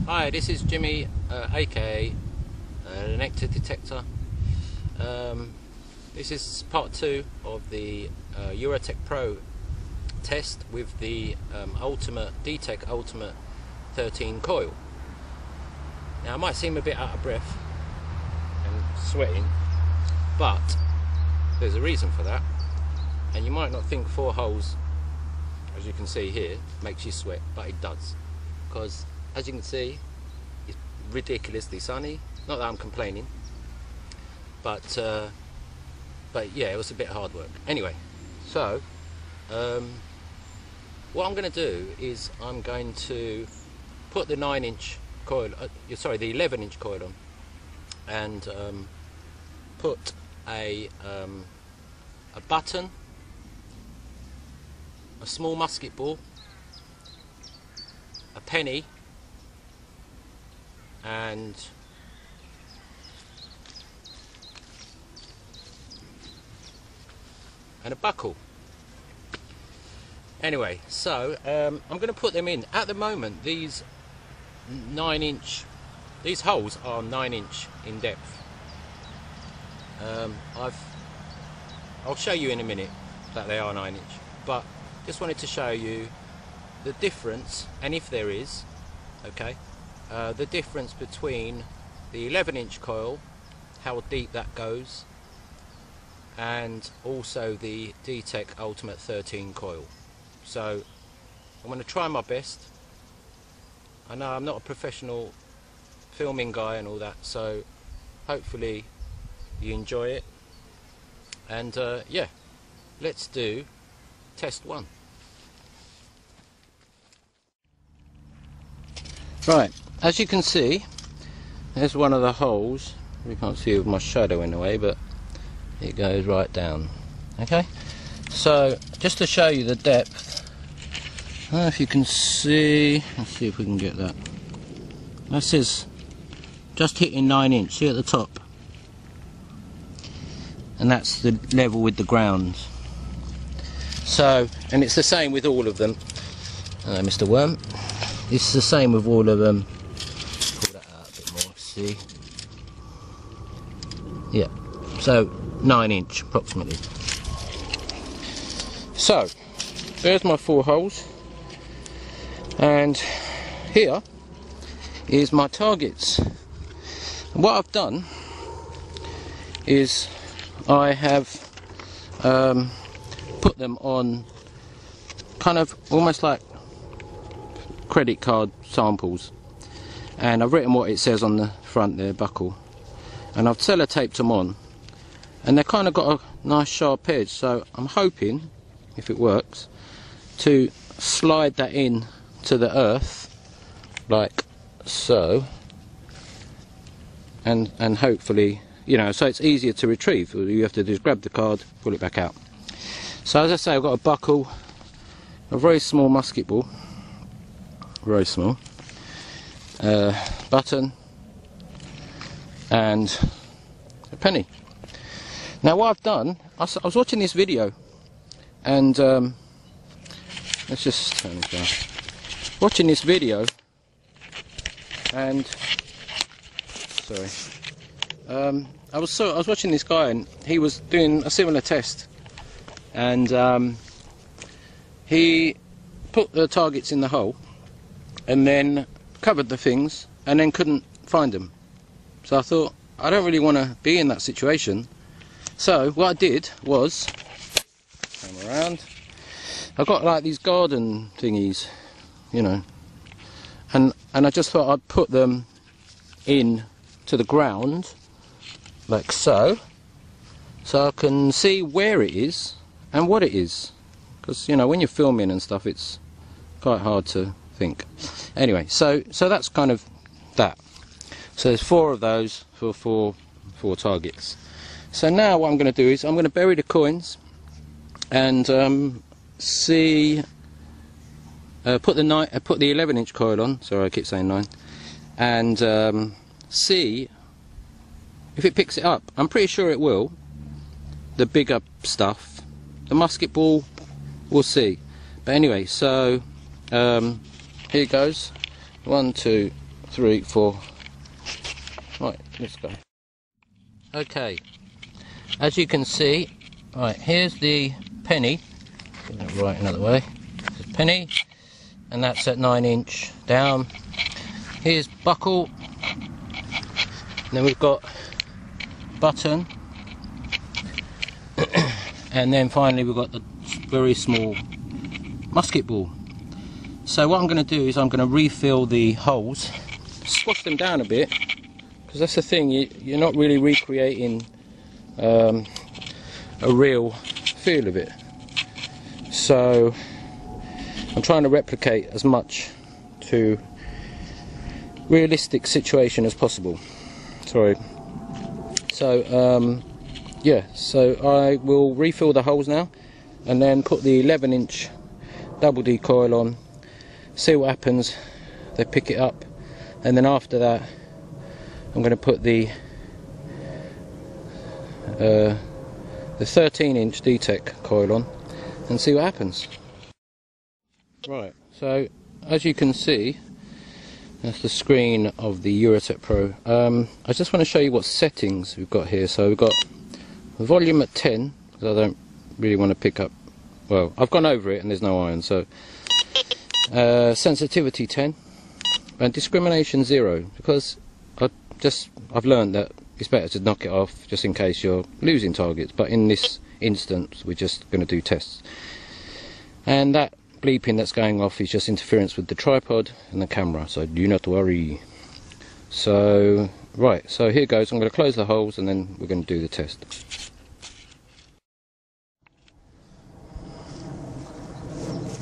Hi, this is Jimmy, aka the Nectar Detector. This is part 2 of the Eurotek Pro test with the Detech Ultimate 13 coil. Now, I might seem a bit out of breath and sweating, but there's a reason for that. And you might not think 4 holes, as you can see here, makes you sweat, but it does, because as you can see, it's ridiculously sunny. Not that I'm complaining, but yeah, it was a bit hard work. Anyway, so what I'm going to do is I'm going to put the 9-inch coil, the 11-inch coil on, and put a button, a small musket ball, a penny, and a buckle. Anyway, so I'm going to put them in. At the moment, these 9-inch, these holes are 9-inch in depth. I'll show you in a minute that they are 9-inch, but just wanted to show you the difference, and if there is, okay, the difference between the 11-inch coil, how deep that goes, and also the Detech Ultimate 13 coil. So I'm going to try my best. I know I'm not a professional filming guy and all that, so hopefully you enjoy it. And yeah, let's do test 1. Right, as you can see, there's one of the holes. We can't see with my shadow in the way, but it goes right down. Okay, so just to show you the depth, I don't know if you can see, let's see if we can get that. This is just hitting 9-inch, see at the top, and that's the level with the ground. So, and it's the same with all of them. Hello, Mr. Worm. It's the same with all of them. Pull that out a bit more, see? Yeah, so 9-inch approximately. So, there's my 4 holes. And here is my targets. And what I've done is I have put them on kind of almost like credit card samples, and I've written what it says on the front there, buckle, and I've sellotaped them on, and they've kind of got a nice sharp edge. So I'm hoping, if it works, to slide that in to the earth like so, and hopefully, you know, so it's easier to retrieve. All you have to do is grab the card, pull it back out. So as I say, I've got a buckle, a very small musket ball, very small, button, and a penny. Now what I've done, I was watching this video, and let's just turn this down. Watching this video, and sorry, I was watching this guy, and he was doing a similar test, and he put the targets in the hole, and then covered the things, and then couldn't find them. So I thought, I don't really want to be in that situation. So what I did was, come around, I got like these garden thingies, you know, and I just thought I'd put them in to the ground, like so I can see where it is and what it is, because, you know, when you're filming and stuff, it's quite hard to think. Anyway, so that's kind of that. So there's 4 of those for four targets. So now what I'm going to do is I'm going to bury the coins and see, put the 11-inch coil on. Sorry, I keep saying 9, and see if it picks it up. I'm pretty sure it will. The bigger stuff, the musket ball, we'll see. But anyway, so here it goes. 1, 2, 3, 4. Right, let's go. Okay, as you can see, right, here's the penny. Get that right another way. There's penny, and that's at 9" down. Here's buckle. And then we've got button. And then finally we've got the very small musket ball. So what I'm going to do is I'm going to refill the holes, squash them down a bit, because that's the thing, you're not really recreating a real feel of it. So I'm trying to replicate as much to realistic situation as possible. Sorry. So yeah, so I will refill the holes now and then put the 11" double D coil on, see what happens. They pick it up, and then after that I'm going to put the 13" Detech coil on and see what happens. Right, so as you can see, that's the screen of the Eurotek Pro. I just want to show you what settings we've got here. So we've got the volume at 10, because I don't really want to pick up, well, I've gone over it and there's no iron, so sensitivity 10 and discrimination 0, because I've learned that it's better to knock it off just in case you're losing targets, but in this instance we're just going to do tests. And that bleeping that's going off is just interference with the tripod and the camera, so do not worry. So right, so here goes. I'm going to close the holes and then we're going to do the test.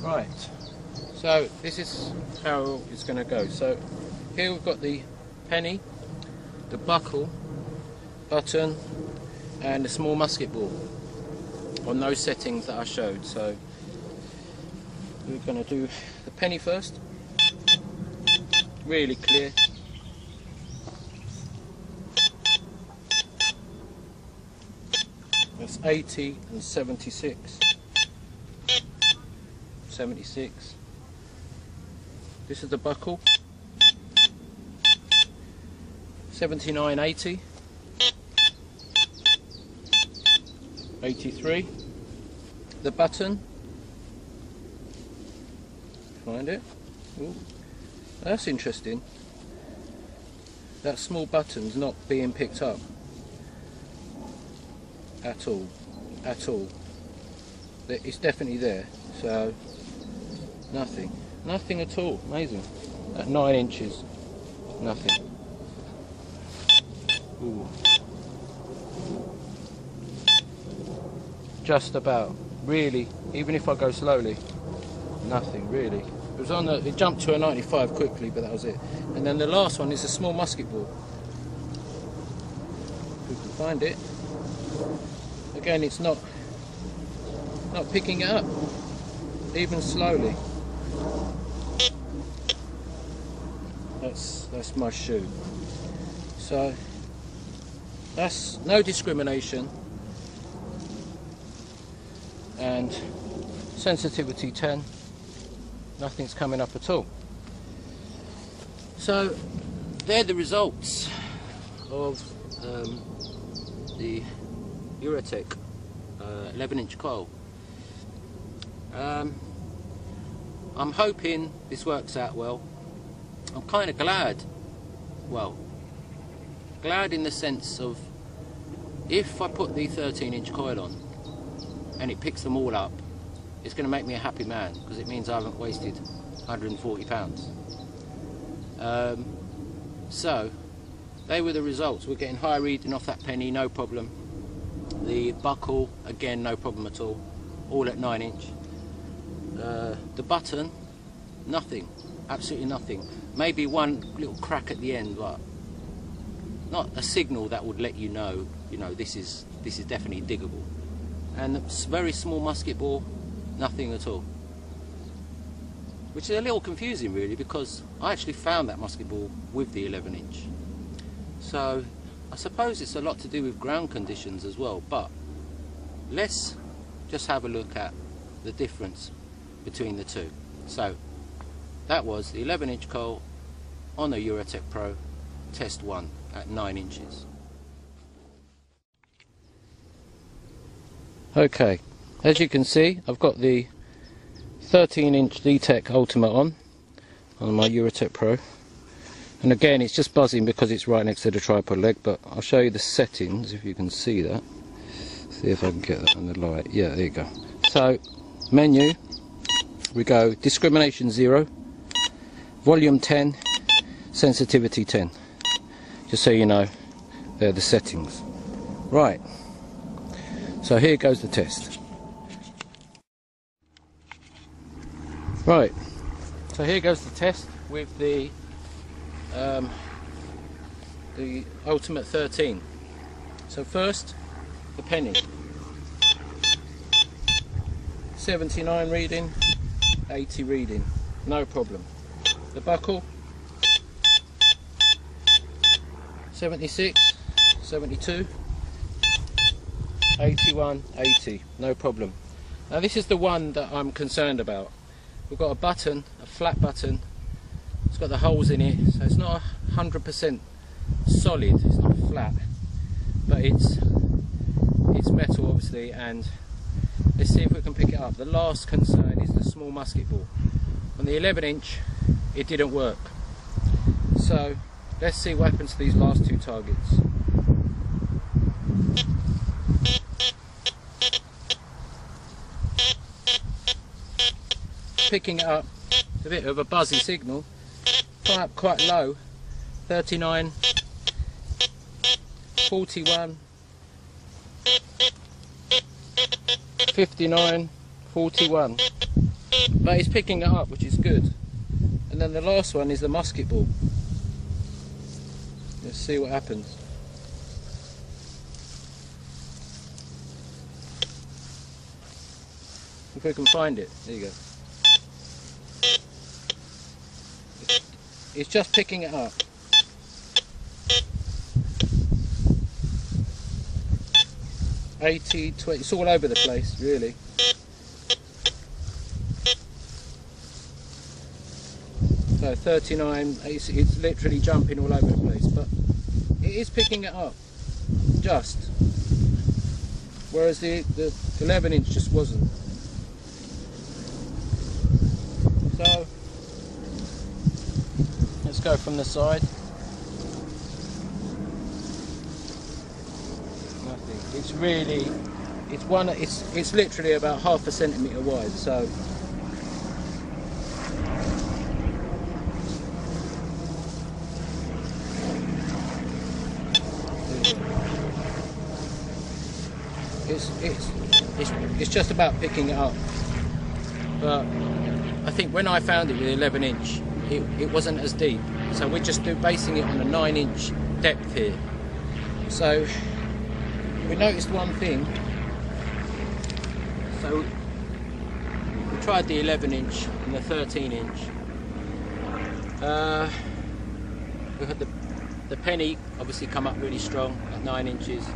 Right, so this is how it's going to go. So here we've got the penny, the buckle, button and the small musket ball on those settings that I showed. So we're going to do the penny first, really clear. That's 80 and 76. 76. This is the buckle. 79, 80. 83. The button. Find it. Ooh, that's interesting. That small button's not being picked up at all. At all. It's definitely there. So nothing. Nothing at all. Amazing. At 9", nothing. Ooh. Just about. Really, even if I go slowly, nothing really. It was on it jumped to a 95 quickly, but that was it. And then the last one is a small musket ball. If we can find it. Again, it's not picking it up, even slowly. That's my shoe. So that's no discrimination, and sensitivity 10. Nothing's coming up at all. So they're the results of the Eurotek 11" coil. I'm hoping this works out well. I'm kind of glad. Well, glad in the sense of, if I put the 13" coil on and it picks them all up, it's going to make me a happy man, because it means I haven't wasted £140. So they were the results. We're getting high reading off that penny, no problem. The buckle, again, no problem at all at 9". The button, nothing, absolutely nothing. Maybe one little crack at the end, but not a signal that would let you know this is definitely diggable. And the very small musket ball, nothing at all, which is a little confusing really, because I actually found that musket ball with the 11". So I suppose it's a lot to do with ground conditions as well, but let's just have a look at the difference between the two. So that was the 11" coil on a Eurotek Pro test 1 at 9 inches. Okay, as you can see, I've got the 13-inch Detech Ultimate on my Eurotek Pro, and again it's just buzzing because it's right next to the tripod leg, but I'll show you the settings if you can see that. See if I can get that on the light. Yeah, there you go. So, menu, we go discrimination 0, volume 10, sensitivity 10. Just so you know, they're the settings. Right, so here goes the test. Right, so here goes the test with the Ultimate 13. So first, the penny. 79 reading, 80 reading, no problem. The buckle, 76, 72, 81, 80, no problem. Now this is the one that I'm concerned about. We've got a button, a flat button. It's got the holes in it, so it's not 100% solid. It's not flat, but it's metal, obviously. And let's see if we can pick it up. The last concern is the small musket ball. On the 11-inch, it didn't work. So let's see what happens to these last two targets. Picking it up, it's a bit of a buzzy signal, quite low, 39, 41, 59, 41, but it's picking it up, which is good. And then the last one is the musket ball. Let's see what happens. If we can find it, there you go. It's just picking it up. $80, $20, it's all over the place, really. So 39, it's literally jumping all over the place, but it is picking it up, just. Whereas the 11-inch just wasn't. So let's go from the side. Nothing. It's really, it's literally about ½ a centimetre wide. So it's just about picking it up. But I think when I found it with 11-inch, it wasn't as deep, so we're just basing it on a 9-inch depth here. So we noticed one thing. So we tried the 11-inch and the 13-inch. We had the penny obviously come up really strong at 9 inches.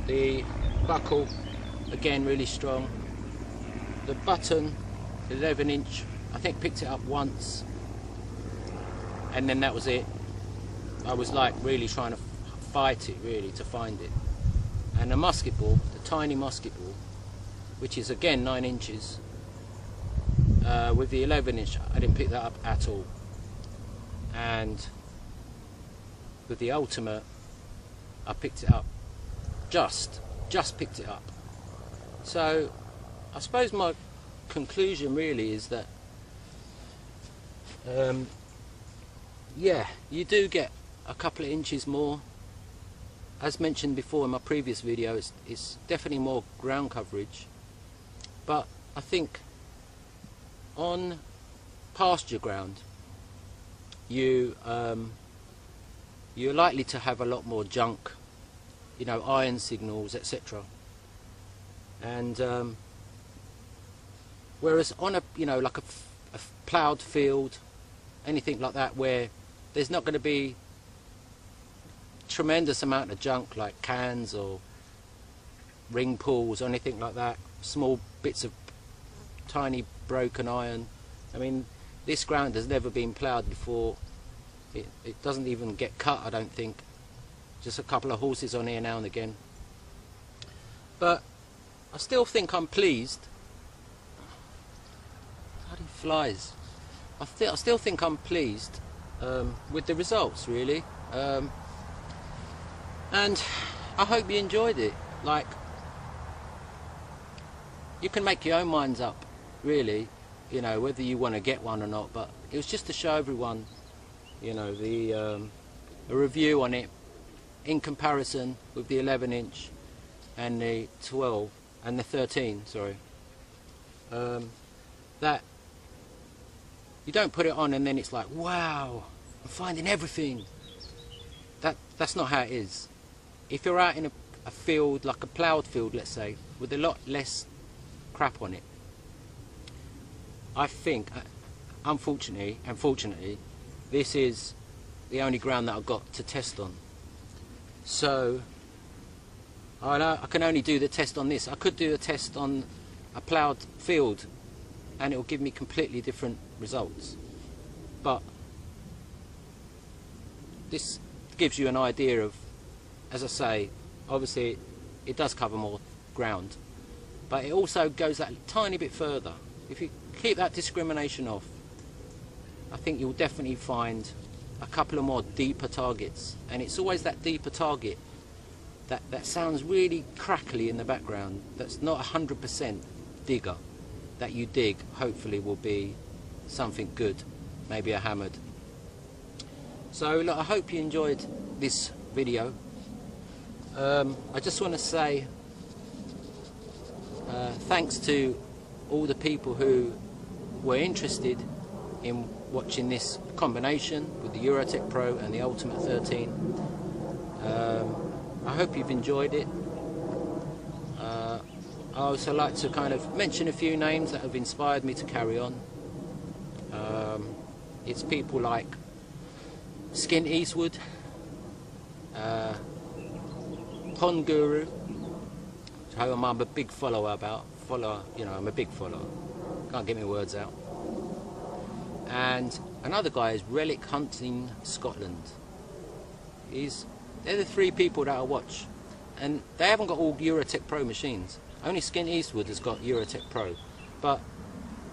The buckle again really strong. The button, the 11-inch, I think picked it up once, and then that was it. I was like really trying to fight it really to find it. And the musket ball, the tiny musket ball, which is again 9 inches, with the 11-inch I didn't pick that up at all. And with the Ultimate I picked it up, just picked it up. So I suppose my conclusion really is that yeah, you do get a couple of inches more. As mentioned before in my previous video, it's definitely more ground coverage, but I think on pasture ground you're likely to have a lot more junk, you know, iron signals, etc. And whereas on a, you know, like a ploughed field, anything like that, where there's not going to be tremendous amount of junk like cans or ring pulls or anything like that, small bits of tiny broken iron. I mean, this ground has never been ploughed before, It doesn't even get cut, I don't think. Just a couple of horses on here now and again. But I still think I'm pleased. Bloody flies. I still think I'm pleased with the results, really. And I hope you enjoyed it. Like, you can make your own minds up, really, you know, whether you want to get one or not. But it was just to show everyone, you know, a review on it in comparison with the 11-inch and the 12 and the 13. Sorry, that you don't put it on and then it's like, wow, I'm finding everything. That's not how it is. If you're out in a field, like a ploughed field, let's say, with a lot less crap on it, I think, unfortunately and fortunately, this is the only ground that I've got to test on. So I can only do the test on this. I could do a test on a ploughed field and it will give me completely different results. But this gives you an idea of, as I say, obviously it does cover more ground, but it also goes that tiny bit further. If you keep that discrimination off, I think you'll definitely find a couple of more deeper targets. And it's always that deeper target that sounds really crackly in the background, that's not 100% digger, that you dig, hopefully will be something good, maybe a hammered. So look, I hope you enjoyed this video. I just want to say thanks to all the people who were interested in watching this combination with the Eurotek Pro and the Ultimate 13. I hope you've enjoyed it. I also like to kind of mention a few names that have inspired me to carry on. It's people like Skin Eastwood, Pond Guru, who I'm a big follower about. You know, I'm a big follower. Can't get my words out. And another guy is Relic Hunting Scotland. They're the three people that I watch, and they haven't got all Eurotek Pro machines. Only Skin Eastwood has got Eurotek Pro, but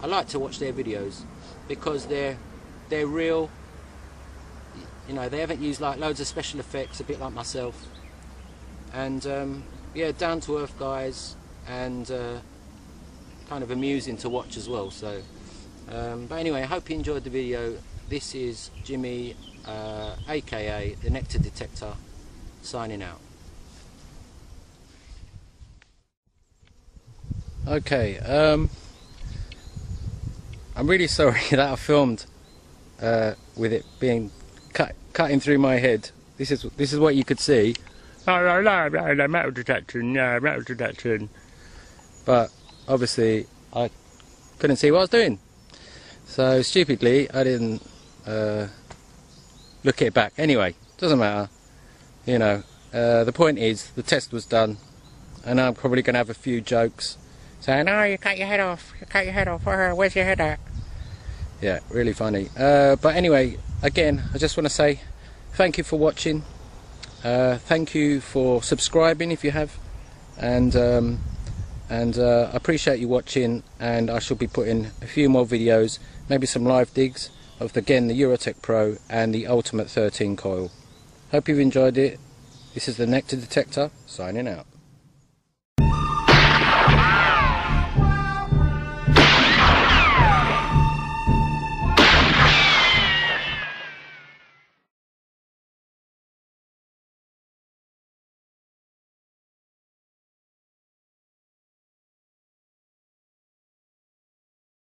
I like to watch their videos because they're real. You know, they haven't used like loads of special effects, a bit like myself, and yeah, down to earth guys, and kind of amusing to watch as well. So, but anyway, I hope you enjoyed the video. This is Jimmy, aka the Nectar Detector, signing out. Okay, I'm really sorry that I filmed with it being cutting through my head. This is what you could see. Metal detection, yeah, metal detection. But obviously I couldn't see what I was doing, so stupidly I didn't look it back. Anyway, doesn't matter. You know, the point is the test was done, and I'm probably going to have a few jokes saying, "Oh, you cut your head off. You cut your head off. Where's your head at?" Yeah, really funny. But anyway, again, I just want to say thank you for watching. Thank you for subscribing if you have, and I appreciate you watching. And I shall be putting a few more videos, maybe some live digs of the Eurotek Pro and the Ultimate 13 coil. Hope you've enjoyed it. This is the Nectar Detector signing out.